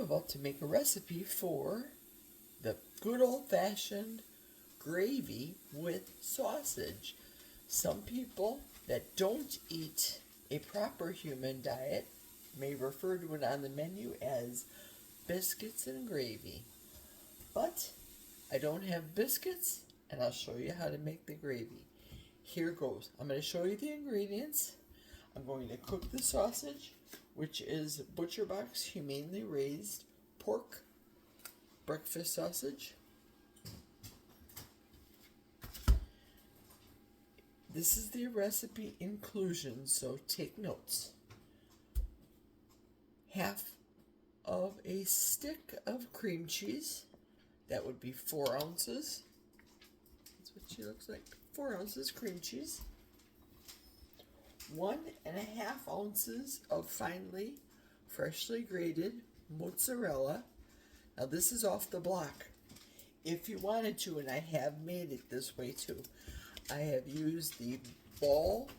about to make a recipe for the good old-fashioned gravy with sausage. Some people that don't eat a proper human diet may refer to it on the menu as biscuits and gravy. But I don't have biscuits, and I'll show you how to make the gravy. Here goes. I'm going to show you the ingredients. I'm going to cook the sausage, which is Butcher Box humanely raised pork breakfast sausage. This is the recipe inclusion, so take notes. Half of a stick of cream cheese. That would be 4 ounces. That's what she looks like. 4 ounces cream cheese. 1.5 ounces of finely, freshly grated mozzarella. Now this is off the block. If you wanted to, and I have made it this way too, I have used the ball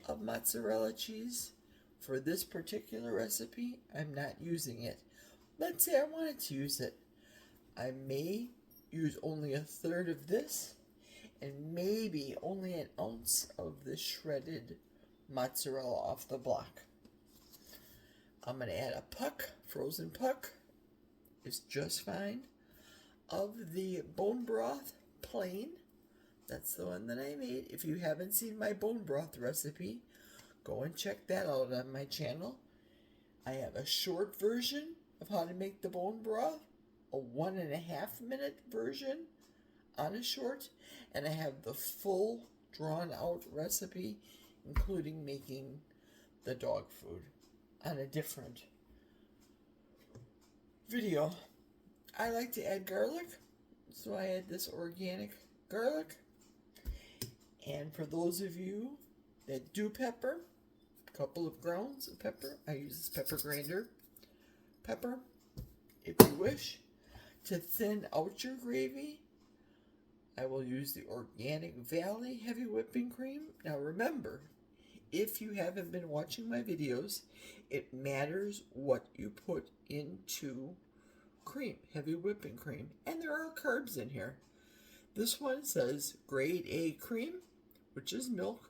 of mozzarella cheese. For this particular recipe, I'm not using it. Let's say I wanted to use it. I may use only 1/3 of this and maybe only 1 ounce of the shredded mozzarella off the block. I'm going to add a puck, frozen puck is just fine, of the bone broth plain. That's the one that I made. If you haven't seen my bone broth recipe, go and check that out on my channel. I have a short version of how to make the bone broth, a 1.5 minute version on a short, and I have the full drawn out recipe, including making the dog food on a different video. I like to add garlic, so I add this organic garlic. And for those of you that do pepper, a couple of grounds of pepper. I use this pepper grinder pepper. If you wish to thin out your gravy, I will use the Organic Valley Heavy Whipping Cream. Now remember, if you haven't been watching my videos, it matters what you put into cream, heavy whipping cream. And there are carbs in here. This one says grade A cream, which is milk,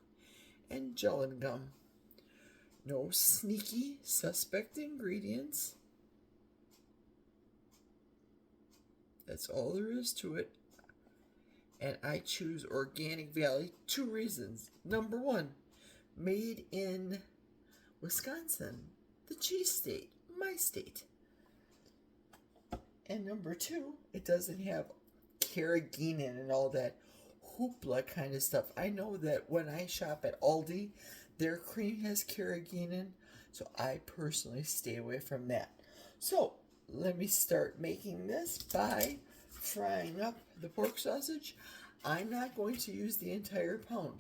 and gellan gum. No sneaky, suspect ingredients. That's all there is to it. And I choose Organic Valley, 2 reasons. Number 1, made in Wisconsin, the cheese state, my state. And number 2, it doesn't have carrageenan and all that hoopla kind of stuff. I know that when I shop at Aldi, their cream has carrageenan, so I personally stay away from that. So let me start making this by frying up the pork sausage. I'm not going to use the entire pound,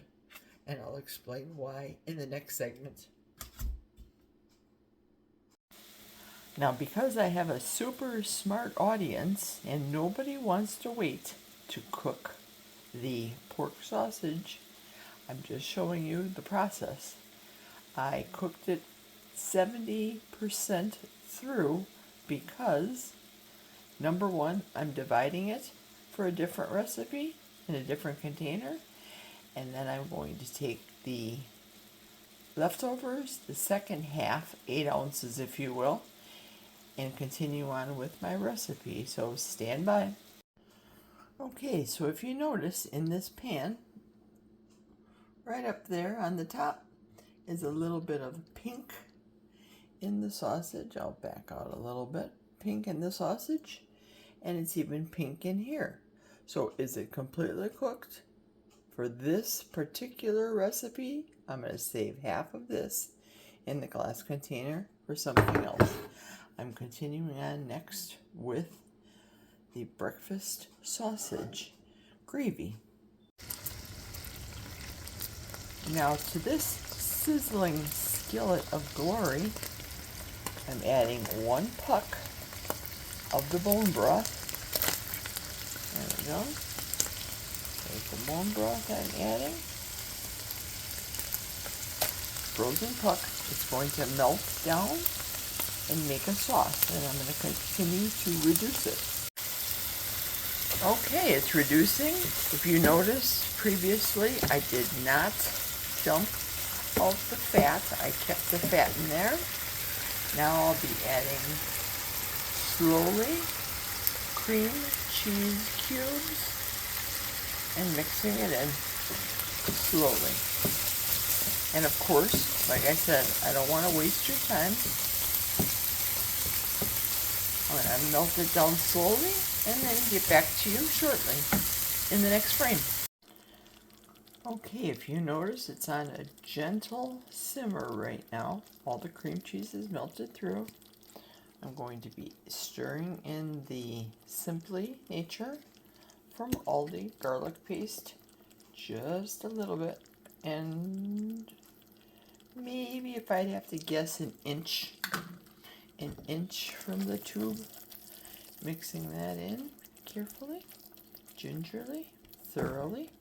and I'll explain why in the next segment. Now, because I have a super smart audience and nobody wants to wait to cook the pork sausage, I'm just showing you the process. I cooked it 70% through because, number 1, I'm dividing it for a different recipe in a different container, and then I'm going to take the leftovers, the second half, 8 ounces if you will, and continue on with my recipe. So stand by. Okay, so if you notice in this pan, right up there on the top is a little bit of pink in the sausage. I'll back out a little bit. Pink in the sausage, and it's even pink in here. So is it completely cooked? For this particular recipe, I'm going to save half of this in the glass container for something else. I'm continuing on next with the breakfast sausage gravy. Now to this sizzling skillet of glory, I'm adding 1 puck of the bone broth. There we go. There's the bone broth I'm adding. Frozen puck. It's going to melt down and make a sauce, and I'm going to continue to reduce it. Okay, it's reducing. If you notice previously, I did not dump out the fat. I kept the fat in there. Now I'll be adding slowly cream cheese cubes and mixing it in slowly. And of course, like I said, I don't want to waste your time. I'm going to melt it down slowly and then get back to you shortly in the next frame. Okay, if you notice, it's on a gentle simmer right now. All the cream cheese is melted through. I'm going to be stirring in the Simply Nature from Aldi garlic paste just a little bit, and maybe, if I'd have to guess, an inch from the tube. Mixing that in carefully, gingerly, thoroughly.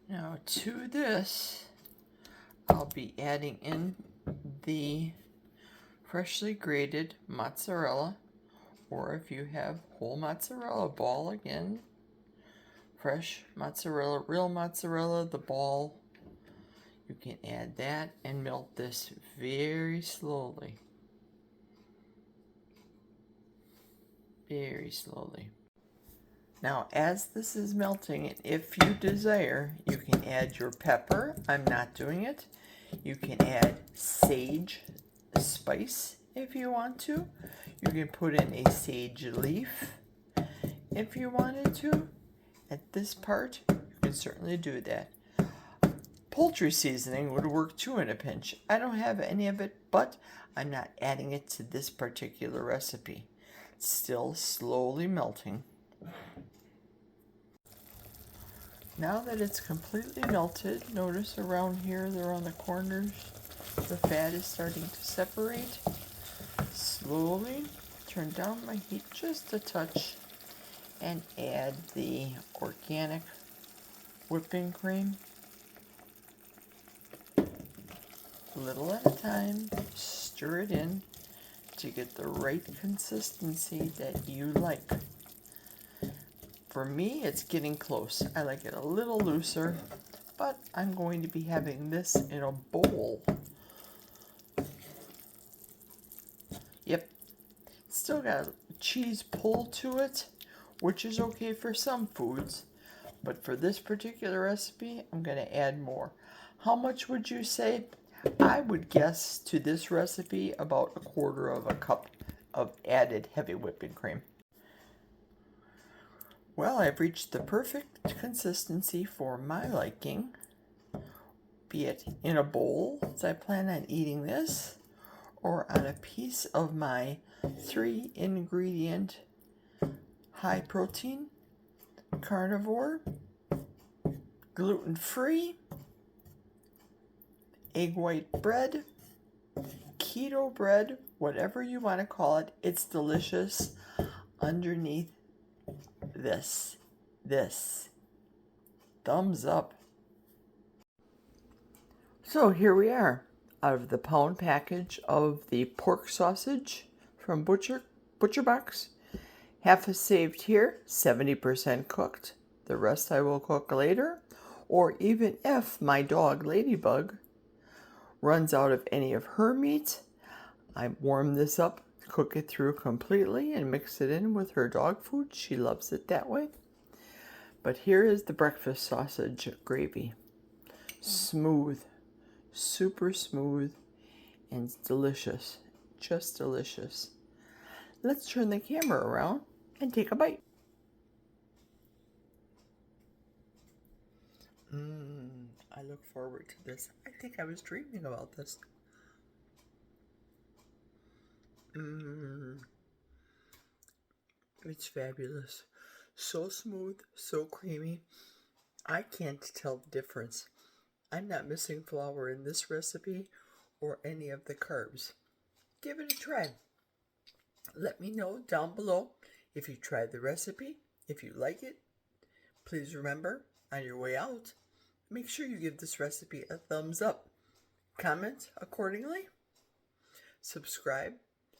Now to this, I'll be adding in the freshly grated mozzarella, or if you have whole mozzarella ball, again, fresh mozzarella, real mozzarella, the ball, you can add that and melt this very slowly. Very slowly. Now, as this is melting, and if you desire, you can add your pepper. I'm not doing it. You can add sage spice if you want to. You can put in a sage leaf if you wanted to. At this part, you can certainly do that. Poultry seasoning would work too in a pinch. I don't have any of it, but I'm not adding it to this particular recipe. It's still slowly melting. Now that it's completely melted, notice around here, around the corners, the fat is starting to separate. Slowly turn down my heat just a touch and add the organic whipping cream. Little at a time, stir it in to get the right consistency that you like. For me, it's getting close. I like it a little looser, but I'm going to be having this in a bowl. Yep, still got a cheese pull to it, which is okay for some foods, but for this particular recipe, I'm going to add more. How much would you say? I would guess to this recipe about 1/4 cup of added heavy whipping cream. Well, I've reached the perfect consistency for my liking, be it in a bowl, as I plan on eating this, or on a piece of my 3-ingredient high protein, carnivore, gluten-free, egg white bread, keto bread, whatever you want to call it. It's delicious underneath this. Thumbs up. So here we are, out of the pound package of the pork sausage from Butcher Box. Half is saved here, 70% cooked. The rest I will cook later, or even if my dog Ladybug runs out of any of her meat, I warm this up, cook it through completely, and mix it in with her dog food. She loves it that way. But here is the breakfast sausage gravy. Smooth, super smooth, and delicious. Just delicious. Let's turn the camera around and take a bite. I look forward to this. I think I was dreaming about this. It's fabulous. So smooth, so creamy. I can't tell the difference. I'm not missing flour in this recipe or any of the carbs. Give it a try. Let me know down below if you tried the recipe. If you like it, please remember, on your way out, make sure you give this recipe a thumbs up. Comment accordingly. subscribe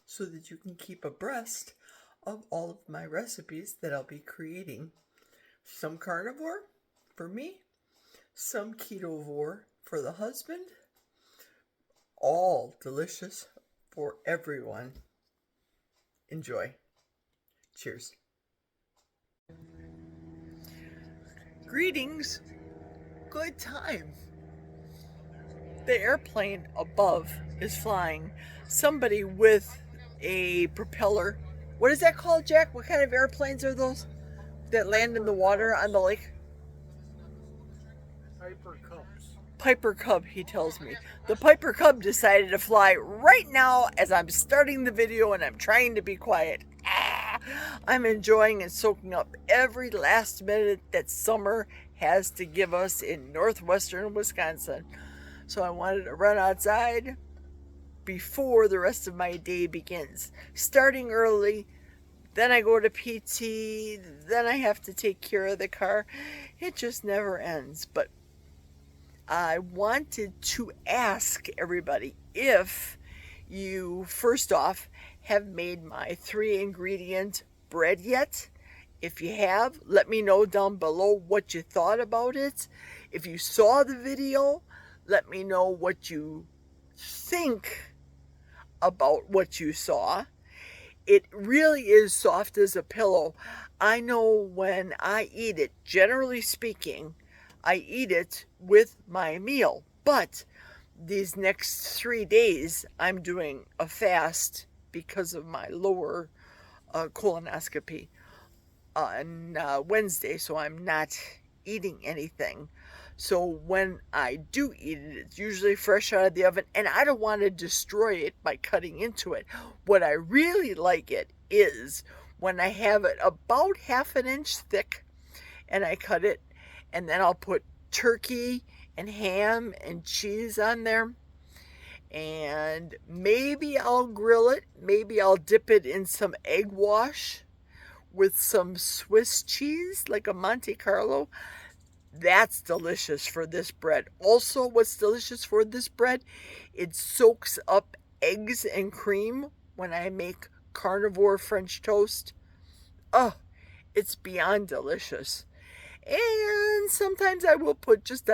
so that you can keep abreast of all of my recipes that I'll be creating. Some carnivore for me, some ketovore for the husband, all delicious for everyone. Enjoy. Cheers. Greetings. Good time. The airplane above is flying. Somebody with a propeller. What is that called, Jack? What kind of airplanes are those that land in the water on the lake? Piper Cubs. Piper Cub, he tells me. The Piper Cub decided to fly right now as I'm starting the video and I'm trying to be quiet. I'm enjoying and soaking up every last minute that summer has to give us in northwestern Wisconsin. So I wanted to run outside before the rest of my day begins. Starting early, then I go to PT, then I have to take care of the car. It just never ends. But I wanted to ask everybody if you, first off, have made my 3-ingredient bread yet. If you have, let me know down below what you thought about it. If you saw the video, let me know what you think about what you saw. It really is soft as a pillow. I know when I eat it, generally speaking, I eat it with my meal. But these next 3 days, I'm doing a fast because of my lower colonoscopy on Wednesday, so I'm not eating anything. So when I do eat it, it's usually fresh out of the oven, and I don't want to destroy it by cutting into it. What I really like it is when I have it about 1/2 inch thick, and I cut it, and then I'll put turkey and ham and cheese on there, and maybe I'll grill it, maybe I'll dip it in some egg wash with some Swiss cheese, like a Monte Carlo. That's delicious for this bread. Also, what's delicious for this bread, it soaks up eggs and cream when I make carnivore French toast. Oh, it's beyond delicious. And sometimes I will put just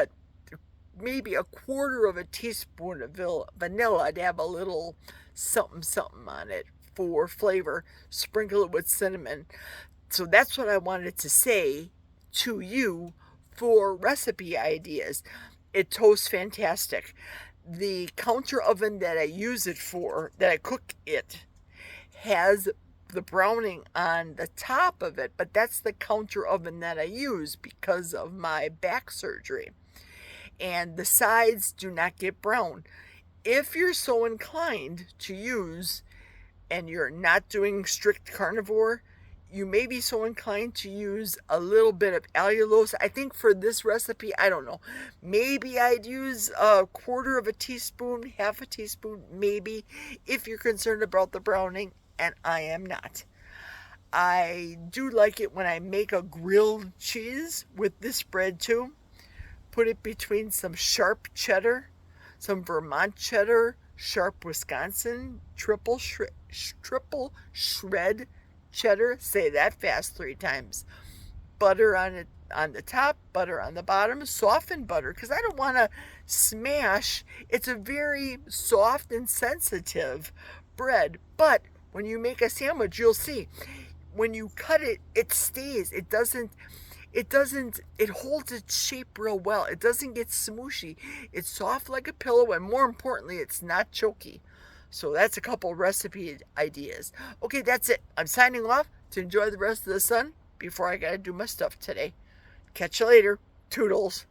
maybe 1/4 teaspoon of vanilla to have a little something on it for flavor. Sprinkle it with cinnamon. So that's what I wanted to say to you for recipe ideas. It toasts fantastic. The counter oven that I use it for, that I cook it, has the browning on the top of it, but that's the counter oven that I use because of my back surgery. And the sides do not get brown. If you're so inclined to use, and you're not doing strict carnivore, you may be so inclined to use a little bit of allulose. I think for this recipe, I don't know, maybe I'd use 1/4 teaspoon, 1/2 teaspoon, maybe, if you're concerned about the browning, and I am not. I do like it when I make a grilled cheese with this bread too. Put it between some sharp cheddar, some Vermont cheddar, sharp Wisconsin, triple shred cheddar. Say that fast 3 times. Butter on it, on the top, butter on the bottom, softened butter, because I don't want to smash. It's a very soft and sensitive bread, but when you make a sandwich, you'll see when you cut it, it stays. It holds its shape real well. It doesn't get smooshy. It's soft like a pillow, and more importantly, it's not choky. So that's a couple recipe ideas. Okay, that's it. I'm signing off to enjoy the rest of the sun before I gotta do my stuff today. Catch you later. Toodles.